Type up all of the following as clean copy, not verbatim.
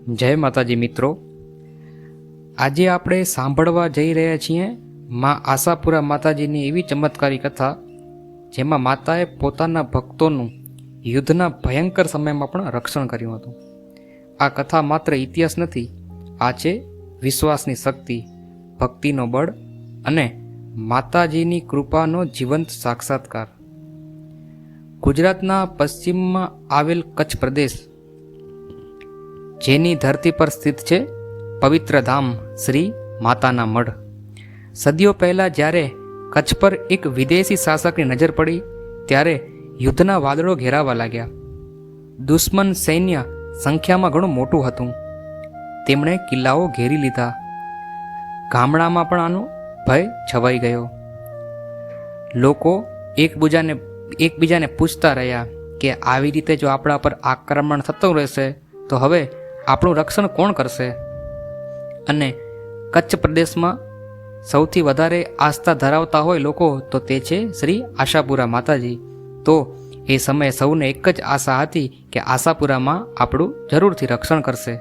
જય માતાજી મિત્રો, આજે આપણે સાંભળવા જઈ રહ્યા છીએ માં આશાપુરા માતાજીની એવી ચમત્કારી કથા જેમાં માતાએ પોતાના ભક્તોનું યુદ્ધના ભયંકર સમયમાં પણ રક્ષણ કર્યું હતું. આ કથા માત્ર ઇતિહાસ નથી, આ છે વિશ્વાસની શક્તિ, ભક્તિનો બળ અને માતાજીની કૃપાનો જીવંત સાક્ષાત્કાર. ગુજરાતના પશ્ચિમમાં આવેલ કચ્છ પ્રદેશ, જેની ધરતી પર સ્થિત છે પવિત્ર ધામ શ્રી માતાના મઢ. સદીઓ પહેલાં જ્યારે કચ્છ પર એક વિદેશી શાસકની નજર પડી ત્યારે યુદ્ધના વાદળો ઘેરાવા લાગ્યા. દુશ્મન સૈન્ય સંખ્યામાં ઘણું મોટું હતું. તેમણે કિલ્લાઓ ઘેરી લીધા. ગામડામાં પણ આનો ભય છવાઈ ગયો. લોકો એકબીજાને પૂછતા રહ્યા કે આવી રીતે જો આપણા પર આક્રમણ થતું રહેશે તો હવે આપણું રક્ષણ કોણ કરશે. અને કચ્છ પ્રદેશમાં સૌથી વધારે આસ્થા ધરાવતા હોય લોકો તો તે છે શ્રી આશાપુરા માતાજી. તો એ સમયે સૌને એક જ આશા હતી કે આશાપુરામાં આપણું જરૂરથી રક્ષણ કરશે.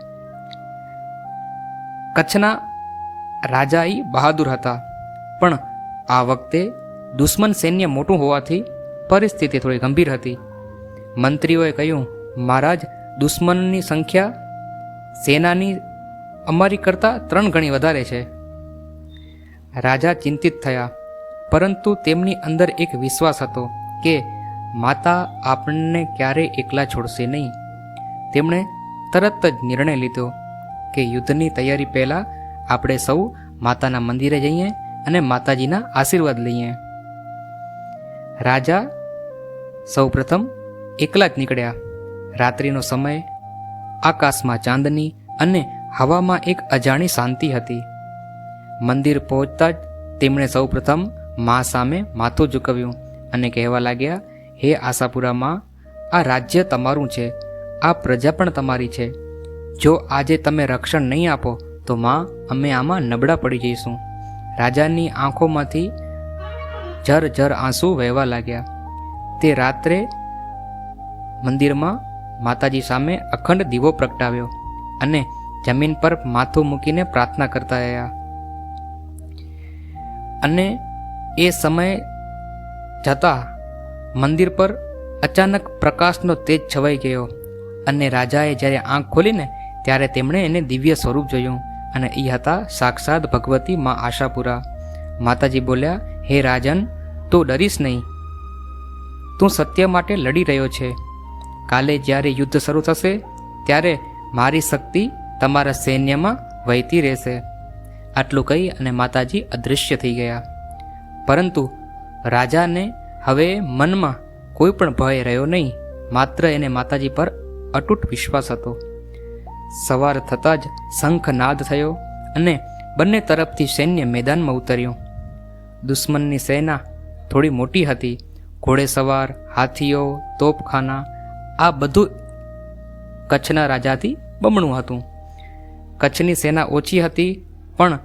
કચ્છના રાજા બહાદુર હતા, પણ આ વખતે દુશ્મન સૈન્ય મોટું હોવાથી પરિસ્થિતિ થોડી ગંભીર હતી. મંત્રીઓએ કહ્યું, મહારાજ, દુશ્મનની સંખ્યા સેનાની અમારી કરતાં 3 ગણી વધારે છે. રાજા ચિંતિત થયા, પરંતુ તેમની અંદર એક વિશ્વાસ હતો કે માતા આપણને ક્યારેય એકલા છોડશે નહીં. તેમણે તરત જ નિર્ણય લીધો કે યુદ્ધની તૈયારી પહેલાં આપણે સૌ માતાના મંદિરે જઈએ અને માતાજીના આશીર્વાદ લઈએ. રાજા સૌ પ્રથમ એકલા જ નીકળ્યા. રાત્રિનો સમય, આકાશમાં ચાંદની અને હવામાં એક અજાણી શાંતિ હતી. મંદિર પહોંચતા જ તેમણે સૌ પ્રથમ મા સામે માથું ઝુકવ્યું અને કહેવા લાગ્યા, હે આશાપુરામાં, આ રાજ્ય તમારું છે, આ પ્રજા પણ તમારી છે. જો આજે તમે રક્ષણ નહીં આપો તો માં, અમે આમાં નબળા પડી જઈશું. રાજાની આંખોમાંથી ઝરઝર આંસુ વહેવા લાગ્યા. તે રાત્રે મંદિરમાં માતાજી સામે અખંડ દીવો પ્રગટાવ્યો અને જમીન પર માથું મૂકીને પ્રાર્થના કરતા રહ્યા. અને એ સમય જતાં મંદિર પર અચાનક પ્રકાશનો તેજ છવાઈ ગયો અને રાજાએ જ્યારે આંખ ખોલીને ત્યારે તેમણે એને દિવ્ય સ્વરૂપ જોયું અને એ હતા સાક્ષાત ભગવતી મા આશાપુરા. માતાજી બોલ્યા, હે રાજન, તું ડરીશ નહીં, તું સત્ય માટે લડી રહ્યો છે. કાલે જ્યારે યુદ્ધ શરૂ થશે ત્યારે મારી શક્તિ તમારા સૈન્યમાં વહેતી રહેશે. આટલું કહી અને માતાજી અદૃશ્ય થઈ ગયા. પરંતુ રાજાને હવે મનમાં કોઈ પણ ભય રહ્યો નહીં, માત્ર એને માતાજી પર અતૂટ વિશ્વાસ હતો. સવાર થતાં જ શંખનાદ થયો અને બંને તરફથી સૈન્ય મેદાનમાં ઉતર્યું. દુશ્મનની સેના થોડી મોટી હતી. ઘોડેસવાર, હાથીઓ, તોપખાના, આ બધું કચ્છના રાજાથી બમણું હતું. કચ્છની સેના ઓછી હતી, પણ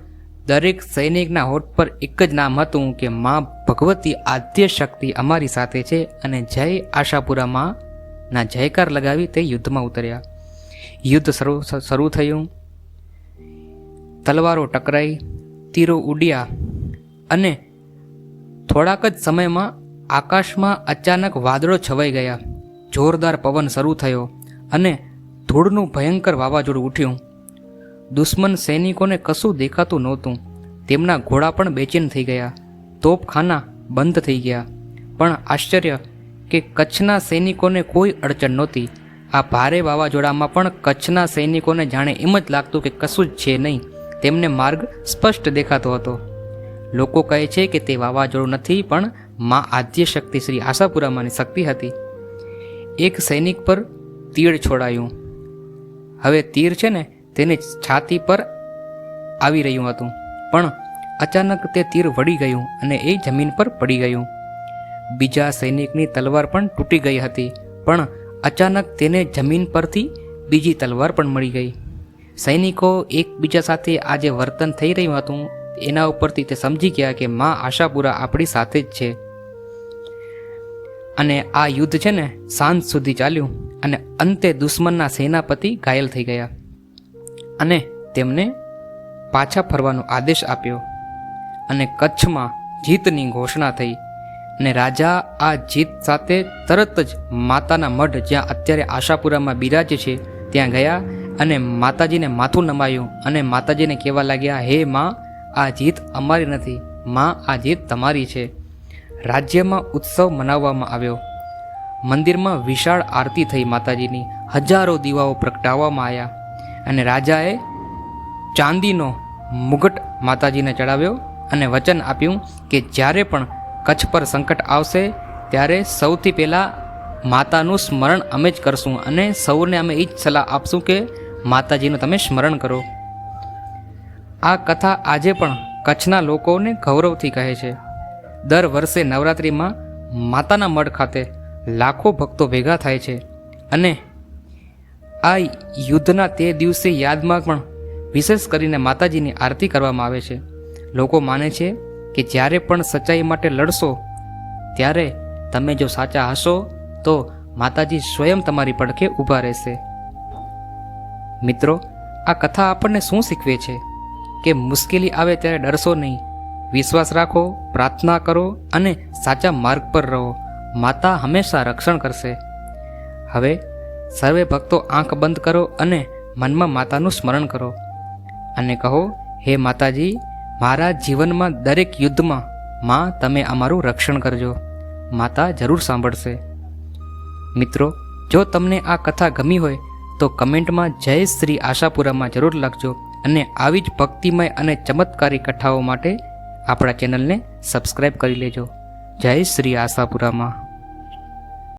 દરેક સૈનિકના હોઠ પર એક જ નામ હતું કે મા ભગવતી આદ્ય શક્તિ અમારી સાથે છે. અને જય આશાપુરામાં ના જયકાર લગાવી તે યુદ્ધમાં ઉતર્યા. યુદ્ધ શરૂ થયું. તલવારો ટકરાઈ, તીરો ઉડ્યા અને થોડાક જ સમયમાં આકાશમાં અચાનક વાદળો છવાઈ ગયા. જોરદાર પવન શરૂ થયો અને ધૂળનું ભયંકર વાવાઝોડું ઉઠ્યું. દુશ્મન સૈનિકોને કશું દેખાતું નહોતું. તેમના ઘોડા પણ બેચેન થઈ ગયા. તોપખાના બંધ થઈ ગયા. પણ આશ્ચર્ય કે કચ્છના સૈનિકોને કોઈ અડચણ નહોતી. આ ભારે વાવાઝોડામાં પણ કચ્છના સૈનિકોને જાણે એમ જ લાગતું કે કશું જ છે નહીં. તેમને માર્ગ સ્પષ્ટ દેખાતો હતો. લોકો કહે છે કે તે વાવાઝોડું નથી, પણ મા આદ્ય શક્તિ શ્રી આશાપુરામાંની શક્તિ હતી. એક સૈનિક પર તીર છોડાયું. હવે તીર છે ને તેને છાતી પર આવી રહ્યું હતું, પણ અચાનક તે તીર વળી ગયું અને એ જમીન પર પડી ગયું. બીજા સૈનિકની તલવાર પણ તૂટી ગઈ હતી, પણ અચાનક તેને જમીન પરથી બીજી તલવાર પણ મળી ગઈ. સૈનિકો એકબીજા સાથે આ જે વર્તન થઈ રહ્યું હતું એના ઉપરથી તે સમજી ગયા કે મા આશાપુરા આપણી સાથે જ છે. અને આ યુદ્ધ છે ને સાંજ સુધી ચાલ્યું અને અંતે દુશ્મનના સેનાપતિ ઘાયલ થઈ ગયા. અને તેમને પાછા ફરવાનો આદેશ આપ્યો અને કચ્છમાં જીતની ઘોષણા થઈ. અને રાજા આ જીત સાથે તરત જ માતાના મઢ, જ્યાં અત્યારે આશાપુરામાં બિરાજે છે, ત્યાં ગયા અને માતાજીને માથું નમાયું અને માતાજીને કહેવા લાગ્યા, હે માં, આ જીત અમારી નથી, માં, આ જીત તમારી છે. રાજ્યમાં ઉત્સવ મનાવવામાં આવ્યો. મંદિરમાં વિશાળ આરતી થઈ માતાજીની, હજારો દીવાઓ પ્રગટાવવામાં આવ્યા અને રાજાએ ચાંદીનો મુગટ માતાજીને ચડાવ્યો અને વચન આપ્યું કે જ્યારે પણ કચ્છ પર સંકટ આવશે ત્યારે સૌથી પહેલાં માતાનું સ્મરણ અમે જ કરશું અને સૌને અમે એ જ સલાહ આપશું કે માતાજીનું તમે સ્મરણ કરો. આ કથા આજે પણ કચ્છના લોકોને ગૌરવથી કહે છે. દર વર્ષે નવરાત્રિમાં માતાના મઢ ખાતે લાખો ભક્તો ભેગા થાય છે અને આ યુદ્ધના તે દિવસે યાદમાં પણ વિશેષ કરીને માતાજીની આરતી કરવામાં આવે છે. લોકો માને છે કે જ્યારે પણ સચ્ચાઈ માટે લડશો ત્યારે તમે જો સાચા હશો તો માતાજી સ્વયં તમારી પડખે ઊભા રહેશે. મિત્રો, આ કથા આપણને શું શીખવે છે કે મુશ્કેલી આવે ત્યારે ડરશો નહીં, વિશ્વાસ રાખો, પ્રાર્થના કરો અને સાચા માર્ગ પર રહો. માતા હંમેશા રક્ષણ કરશે. હવે સર્વે ભક્તો આંખ બંધ કરો અને મનમાં માતાનું સ્મરણ કરો અને કહો, હે માતાજી, મારા જીવનમાં દરેક યુદ્ધમાં માં તમે અમારું રક્ષણ કરજો. માતા જરૂર સાંભળશે. મિત્રો, જો તમને આ કથા ગમી હોય તો કમેન્ટમાં જય શ્રી આશાપુરામાં જરૂર લખજો અને આવી જ ભક્તિમય અને ચમત્કારી કથાઓ માટે આપણા ચેનલને સબસ્ક્રાઈબ કરી લેજો. જય શ્રી આશાપુરામાં.